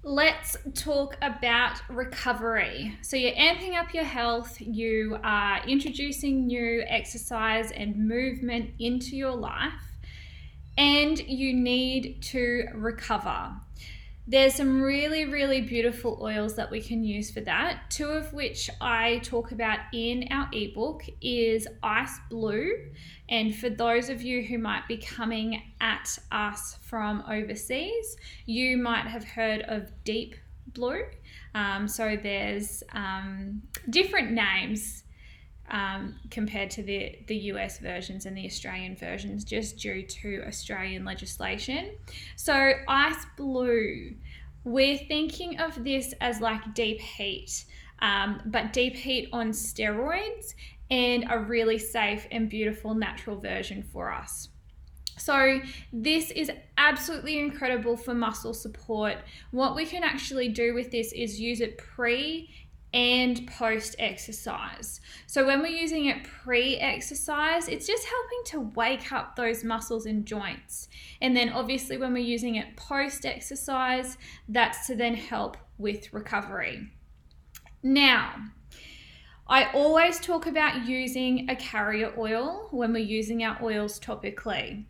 Let's talk about recovery. So you're amping up your health, you are introducing new exercise and movement into your life, and you need to recover. There's some really, really beautiful oils that we can use for that. Two of which I talk about in our ebook is Ice Blue. And for those of you who might be coming at us from overseas, you might have heard of Deep Blue. So there's different names compared to the US versions and the Australian versions, just due to Australian legislation. So Ice Blue, we're thinking of this as like deep heat, but deep heat on steroids, and a really safe and beautiful natural version for us. So this is absolutely incredible for muscle support. What we can actually do with this is use it pre and post exercise. So when we're using it pre-exercise, it's just helping to wake up those muscles and joints. And then obviously when we're using it post-exercise, that's to then help with recovery. Now, I always talk about using a carrier oil when we're using our oils topically,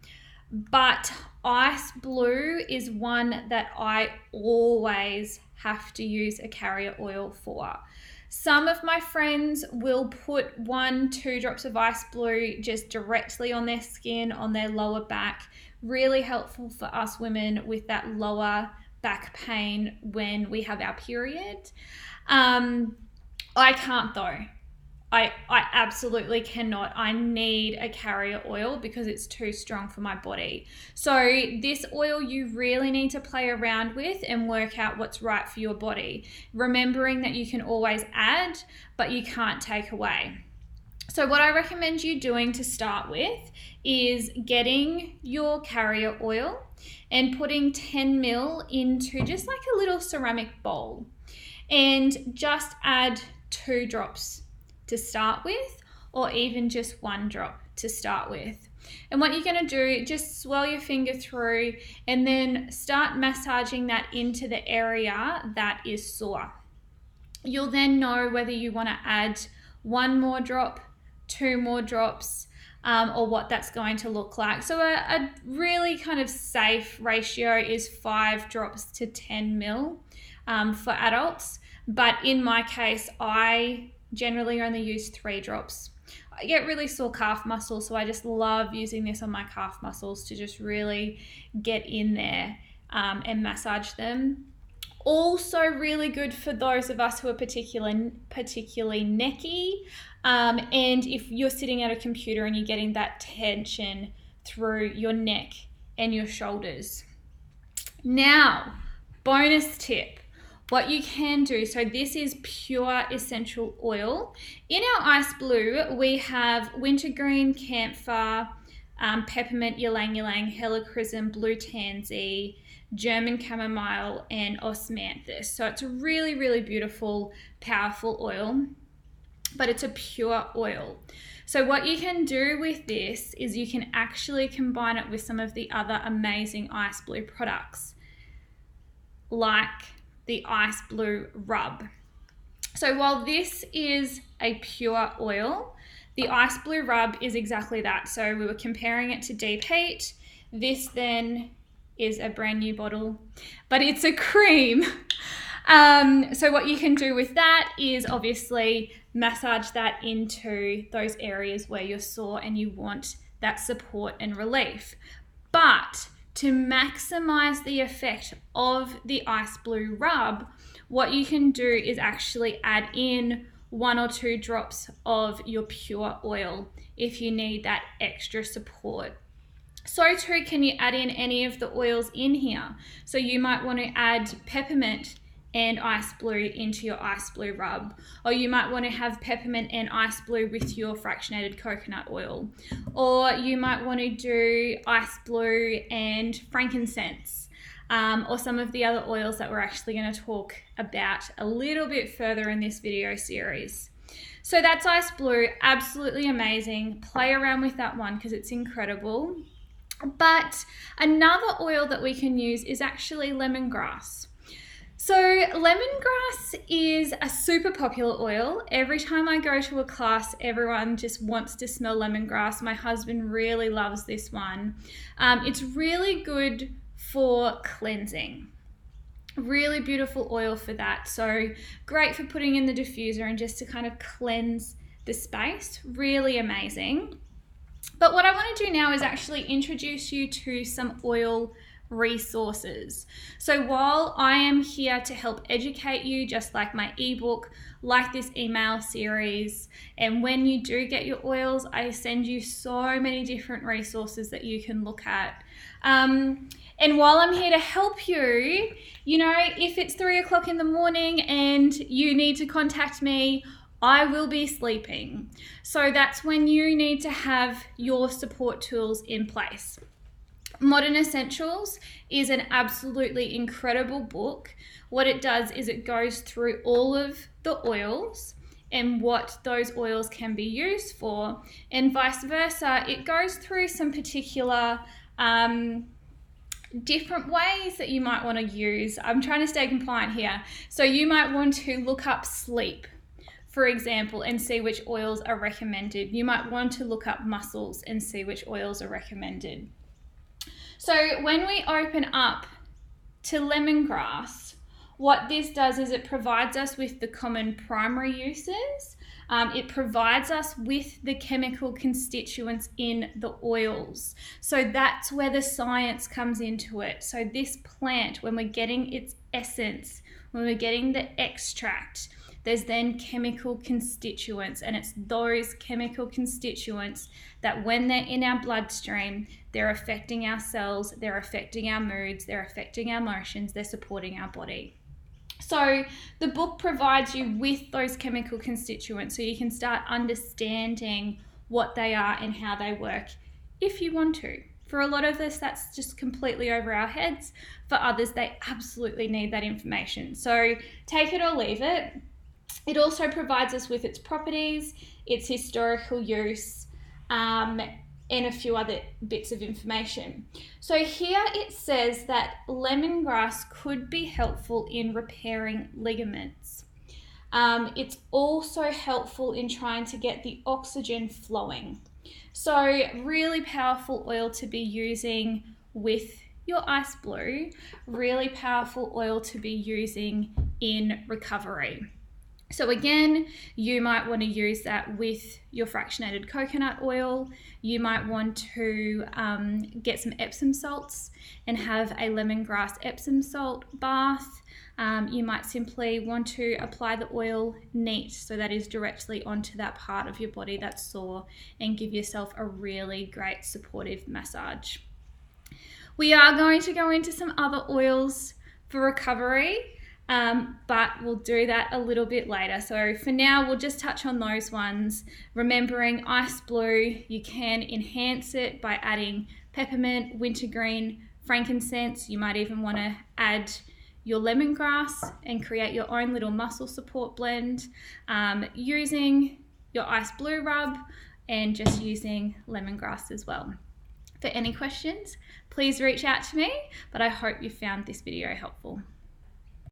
but Ice Blue is one that I always have to use a carrier oil for. Some of my friends will put 1-2 drops of Ice Blue just directly on their skin, on their lower back. Really helpful for us women with that lower back pain when we have our period. I can't though. I absolutely cannot. I need a carrier oil because it's too strong for my body. So this oil you really need to play around with and work out what's right for your body. Remembering that you can always add, but you can't take away. So what I recommend you doing to start with is getting your carrier oil and putting 10 ml into just like a little ceramic bowl, and just add 2 drops to start with, or even just 1 drop to start with. And what you're going to do, just swirl your finger through and then start massaging that into the area that is sore. You'll then know whether you want to add 1 more drop, 2 more drops, or what that's going to look like. So a really kind of safe ratio is 5 drops to 10 ml for adults. But in my case, I generally only use 3 drops. I get really sore calf muscles, so I just love using this on my calf muscles to just really get in there and massage them. Also really good for those of us who are particularly necky, and if you're sitting at a computer and you're getting that tension through your neck and your shoulders. Now, bonus tip. What you can do, so this is pure essential oil. In our Ice Blue, we have wintergreen, camphor, peppermint, ylang ylang, helichrysum, blue tansy, German chamomile, and osmanthus. So it's a really, really beautiful, powerful oil, but it's a pure oil. So what you can do with this is you can actually combine it with some of the other amazing Ice Blue products, like the Ice Blue Rub. So while this is a pure oil, the Ice Blue Rub is exactly that. So we were comparing it to Deep Heat. This then is a brand new bottle, but it's a cream. So what you can do with that is obviously massage that into those areas where you're sore and you want that support and relief. But to maximize the effect of the Ice Blue Rub, what you can do is actually add in 1 or 2 drops of your pure oil if you need that extra support. So too can you add in any of the oils in here. So you might want to add peppermint and Ice Blue into your Ice Blue Rub, or you might want to have peppermint and Ice Blue with your fractionated coconut oil, or you might want to do Ice Blue and frankincense, or some of the other oils that we're actually going to talk about a little bit further in this video series. So that's Ice Blue, absolutely amazing. Play around with that one because it's incredible. But another oil that we can use is actually lemongrass. So lemongrass is a super popular oil. Every time I go to a class, everyone just wants to smell lemongrass. My husband really loves this one. It's really good for cleansing. Really beautiful oil for that. So great for putting in the diffuser and just to kind of cleanse the space. Really amazing. But what I want to do now is actually introduce you to some oil resources. So while I am here to help educate you, just like my ebook, like this email series, and when you do get your oils, I send you so many different resources that you can look at. And while I'm here to help you, you know, if it's 3 o'clock in the morning and you need to contact me, I will be sleeping. So that's when you need to have your support tools in place. Modern Essentials is an absolutely incredible book. What it does is it goes through all of the oils and what those oils can be used for, and vice versa. It goes through some particular different ways that you might want to use. I'm trying to stay compliant here. So you might want to look up sleep, for example, and see which oils are recommended. You might want to look up muscles and see which oils are recommended. So when we open up to lemongrass, what this does is it provides us with the common primary uses. It provides us with the chemical constituents in the oils. So that's where the science comes into it. So this plant, when we're getting its essence, when we're getting the extract, there's then chemical constituents, and it's those chemical constituents that when they're in our bloodstream, they're affecting our cells, they're affecting our moods, they're affecting our emotions, they're supporting our body. So the book provides you with those chemical constituents so you can start understanding what they are and how they work if you want to. For a lot of us, that's just completely over our heads. For others, they absolutely need that information. So take it or leave it. It also provides us with its properties, its historical use, and a few other bits of information. So here it says that lemongrass could be helpful in repairing ligaments. It's also helpful in trying to get the oxygen flowing. So really powerful oil to be using with your ice blue, really powerful oil to be using in recovery. So again, you might want to use that with your fractionated coconut oil. You might want to get some Epsom salts and have a lemongrass Epsom salt bath. You might simply want to apply the oil neat, so that is directly onto that part of your body that's sore, and give yourself a really great supportive massage. We are going to go into some other oils for recovery. But we'll do that a little bit later. So for now, we'll just touch on those ones. Remembering ice blue, you can enhance it by adding peppermint, wintergreen, frankincense. You might even want to add your lemongrass and create your own little muscle support blend using your ice blue rub and just using lemongrass as well. For any questions, please reach out to me, but I hope you found this video helpful.